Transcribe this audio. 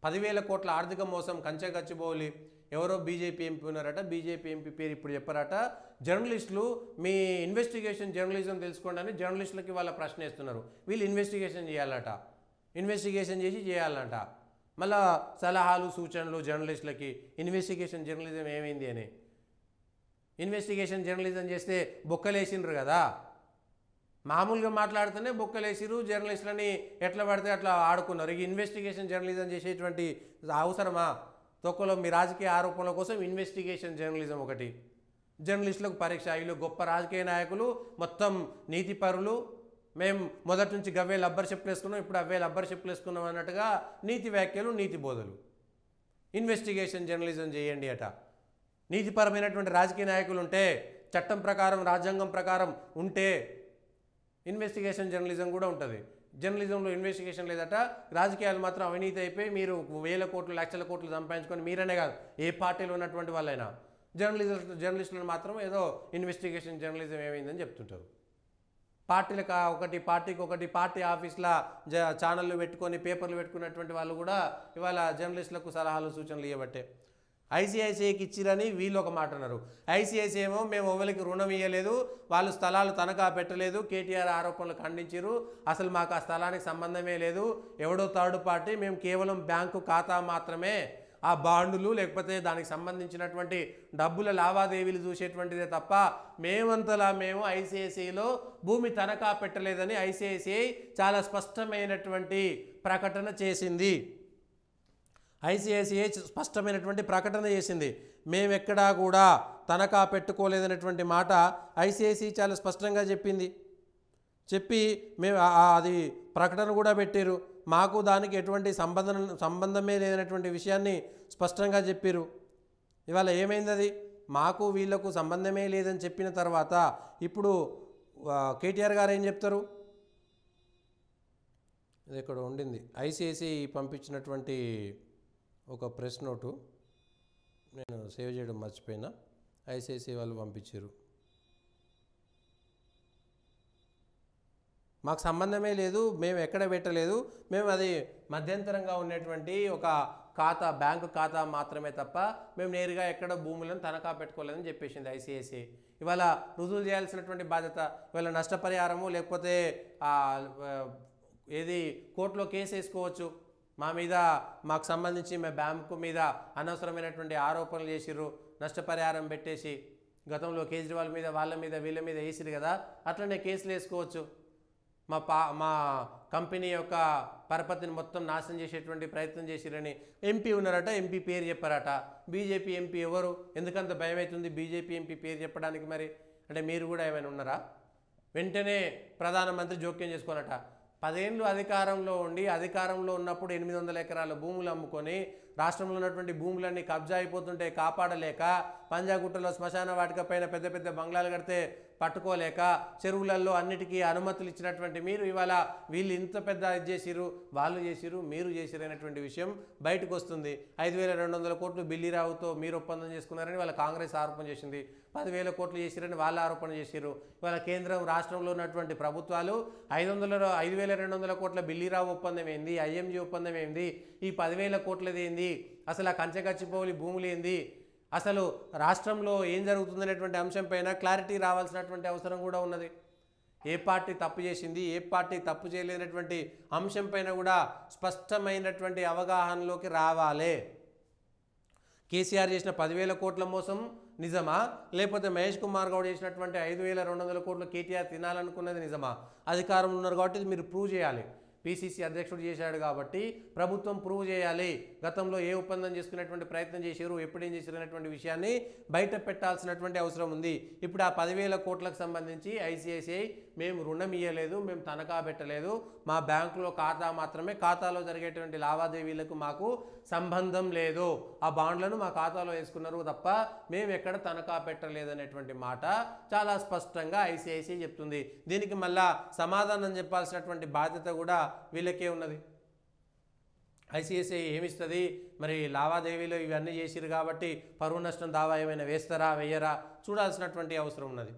10,000 కోట్ల ఆర్థిక మోసం కంచె గచ్చిబౌలి ఎవరో బీజేపీ ఎంపీ ఉన్నారట, బీజేపీ ఎంపీ పేరు ఇప్పుడు చెప్పారట. జర్నలిస్టులు మీ ఇన్వెస్టిగేషన్ జర్నలిజం తెలుసుకోండి అని జర్నలిస్టులకి వాళ్ళ ప్రశ్న వేస్తున్నారు. వీళ్ళు ఇన్వెస్టిగేషన్ చేయాలట, ఇన్వెస్టిగేషన్ చేసి చేయాలంట. మళ్ళా సలహాలు సూచనలు జర్నలిస్టులకి. ఇన్వెస్టిగేషన్ జర్నలిజం ఏమైంది అని. ఇన్వెస్టిగేషన్ జర్నలిజం చేస్తే బొక్కలేసిండ్రు కదా, మామూలుగా మాట్లాడుతూనే బొక్కలేసిరు, జర్నలిస్టులని ఎట్లా పడితే అట్లా ఆడుకున్నారు. ఇక ఇన్వెస్టిగేషన్ జర్నలిజం చేసేటువంటి అవసరమా? తొక్కలో మీ రాజకీయ ఆరోపణల కోసం ఇన్వెస్టిగేషన్ జర్నలిజం ఒకటి. జర్నలిస్టులకు పరీక్ష. వీళ్ళు గొప్ప రాజకీయ నాయకులు, మొత్తం నీతిపరులు, మేము మొదటి నుంచి గవ్వే లబ్బర్ చెప్పులు వేసుకున్నాం, ఇప్పుడు అవే లబ్బర్ చెప్పులు వేసుకున్నాం అన్నట్టుగా నీతి వ్యాఖ్యలు, నీతి బోధలు. ఇన్వెస్టిగేషన్ జర్నలిజం చేయండి అట. నీతిపరమైనటువంటి రాజకీయ నాయకులు ఉంటే, చట్టం ప్రకారం రాజ్యాంగం ప్రకారం ఉంటే ఇన్వెస్టిగేషన్ జర్నలిజం కూడా ఉంటుంది. జర్నలిజంలో ఇన్వెస్టిగేషన్ లేదట. రాజకీయాలు మాత్రం అవినీతి అయిపోయి మీరు 1,000 కోట్లు 1,00,000 కోట్లు సంపాదించుకొని మీరనే కాదు ఏ పార్టీలో ఉన్నటువంటి వాళ్ళైనా జర్నలిస్టులను మాత్రం ఏదో ఇన్వెస్టిగేషన్ జర్నలిజం ఏమైందని చెప్తుంటారు. పార్టీకి ఒకటి పార్టీ ఆఫీస్లో ఛానళ్ళు పెట్టుకొని పేపర్లు పెట్టుకున్నటువంటి వాళ్ళు కూడా ఇవాళ జర్నలిస్టులకు సలహాలు సూచనలు ఇవ్వబట్టే. ఐసిఐసిఐకి ఇచ్చిరని వీళ్ళు ఒక మాట అన్నారు. ఐసిఐసిఐ ఏమో మేము ఎవరికి రుణం ఇవ్వలేదు, వాళ్ళు స్థలాలు తనఖా పెట్టలేదు, కేటీఆర్ ఆరోపణలు ఖండించారు, అసలు మాకు ఆ స్థలానికి సంబంధమే లేదు, ఎవడో థర్డ్ పార్టీ, మేము కేవలం బ్యాంకు ఖాతా మాత్రమే, ఆ బాండులు లేకపోతే దానికి సంబంధించినటువంటి డబ్బుల లావాదేవీలు చూసేటువంటిదే తప్ప మేమంతలా మేము ఐసిఐసిఐలో భూమి తనఖా పెట్టలేదని ఐసిఐసిఐ చాలా స్పష్టమైనటువంటి ప్రకటన చేసింది. ఐసిఐసిఐ స్పష్టమైనటువంటి ప్రకటన చేసింది. మేమెక్కడా కూడా తనఖా పెట్టుకోలేదనేటువంటి మాట ఐసిఐసిఐ చాలా స్పష్టంగా చెప్పింది. చెప్పి మేము అది ప్రకటన కూడా పెట్టారు. మాకు దానికి ఎటువంటి సంబంధమే లేదనేటువంటి విషయాన్ని స్పష్టంగా చెప్పారు. ఇవాళ ఏమైంది? అది మాకు వీళ్లకు సంబంధమే లేదని చెప్పిన తర్వాత ఇప్పుడు కేటీఆర్ గారు ఏం చెప్తారు? ఇది ఇక్కడ ఉండింది. ఐసిఐసిఐ పంపించినటువంటి ఒక ప్రెస్ నోటు నేను సేవ్ చేయడం మర్చిపోయినా. ఐసిఐసిఐ వాళ్ళు పంపించారు. మాకు సంబంధమే లేదు, మేము ఎక్కడ పెట్టలేదు, మేము అది మధ్యంతరంగా ఉన్నటువంటి ఒక ఖాతా, బ్యాంకు ఖాతా మాత్రమే తప్ప మేము నేరుగా ఎక్కడ భూములను తనఖా పెట్టుకోలేదని చెప్పేసింది ఐసిఐసిఐ. ఇవాళ రుజువు చేయాల్సినటువంటి బాధ్యత, ఇవాళ నష్టపరిహారము లేకపోతే ఏది కోర్టులో కేసు వేసుకోవచ్చు. మా మీద మాకు సంబంధించి మా బ్యాంకు మీద అనవసరమైనటువంటి ఆరోపణలు చేసిర్రు, నష్టపరిహారం పెట్టేసి గతంలో కేజ్రీవాల్ మీద వాళ్ళ మీద వీళ్ళ మీద వేసిరు కదా, అట్లనే కేసులు వేసుకోవచ్చు. మా కంపెనీ యొక్క పరపతిని మొత్తం నాశనం చేసేటువంటి ప్రయత్నం చేసిరని ఎంపీ ఉన్నారట, ఎంపీ పేరు చెప్పారట. బీజేపీ ఎంపీ ఎవరు? ఎందుకంత భయం అవుతుంది బీజేపీ ఎంపీ పేరు చెప్పడానికి? మరి అంటే మీరు కూడా ఏమైనా ఉన్నారా? వెంటనే ప్రధానమంత్రి జోక్యం చేసుకోనట. 10 ఏళ్ళు అధికారంలో ఉండి, అధికారంలో ఉన్నప్పుడు 800 ఎకరాల భూములు అమ్ముకొని రాష్ట్రంలో ఉన్నటువంటి భూములన్నీ కబ్జా అయిపోతుంటే కాపాడలేక, పంజాగుట్టలో శ్మశాన వాటిక పైన పెద్ద పెద్ద బంగ్లాలు కడితే పట్టుకోలేక, చెరువులలో అన్నిటికీ అనుమతులు ఇచ్చినటువంటి మీరు ఇవాళ వీళ్ళు ఇంత పెద్ద ఇది చేసిరు, వాళ్ళు చేసిరు, మీరు చేసిరు అనేటువంటి విషయం బయటకు వస్తుంది. 5,200 కోట్లు బిల్లీరావుతో మీరు ఒప్పందం చేసుకున్నారని వాళ్ళ కాంగ్రెస్ ఆరోపణ చేసింది. 10,000 కోట్లు చేసిరని వాళ్ళు ఆరోపణ చేసిరు. ఇవాళ కేంద్రం రాష్ట్రంలో ఉన్నటువంటి ప్రభుత్వాలు 5,200 కోట్ల బిల్లీరావు ఒప్పందం ఏంది, ఐఎంజీ ఒప్పందం ఏంది, ఈ 10,000 కోట్లది ఏంది, అసలు ఆ కంచెగచ్చిపోలి భూములు ఏంది, అసలు రాష్ట్రంలో ఏం జరుగుతుందనేటువంటి అంశం పైన క్లారిటీ రావాల్సినటువంటి అవసరం కూడా ఉన్నది. ఏ పార్టీ తప్పు చేసింది, ఏ పార్టీ తప్పు చేయలేనటువంటి అంశం పైన కూడా స్పష్టమైనటువంటి అవగాహనలోకి రావాలి. కేసీఆర్ చేసిన 10,000 కోట్ల మోసం నిజమా, లేకపోతే మహేష్ కుమార్ గౌడ్ చేసినటువంటి 5,200 కోట్లు కేటీఆర్ తినాలనుకున్నది నిజమా? అధికారంలో ఉన్నారు కాబట్టి మీరు ప్రూవ్ చేయాలి. పిసిసి అధ్యక్షుడు చేశాడు కాబట్టి ప్రభుత్వం ప్రూవ్ చేయాలి. గతంలో ఏ ఒప్పందం చేసుకునేటువంటి ప్రయత్నం చేశారు, ఎప్పుడేం చేశారు అనేటువంటి విషయాన్ని బయట పెట్టాల్సినటువంటి అవసరం ఉంది. ఇప్పుడు ఆ 10,000 కోట్లకు సంబంధించి ఐసిఐసిఐ మేము రుణం ఇవ్వలేదు, మేము తనఖా పెట్టలేదు, మా బ్యాంకులో ఖాతా మాత్రమే, ఖాతాలో జరిగేటువంటి లావాదేవీలకు మాకు సంబంధం లేదు, ఆ బాండ్లను మా ఖాతాలో వేసుకున్నారు తప్ప మేము ఎక్కడ తనఖా పెట్టలేదనేటువంటి మాట చాలా స్పష్టంగా ఐసిఐసిఐ చెప్తుంది. దీనికి మళ్ళా సమాధానం చెప్పాల్సినటువంటి బాధ్యత కూడా వీళ్ళకే ఉన్నది. ఐసిఐసిఐ ఏమిస్తుంది మరి? లావాదేవీలు ఇవన్నీ చేసిరు కాబట్టి పరువు నష్టం దావా ఏమైనా వేస్తారా, వేయరా చూడాల్సినటువంటి అవసరం ఉన్నది.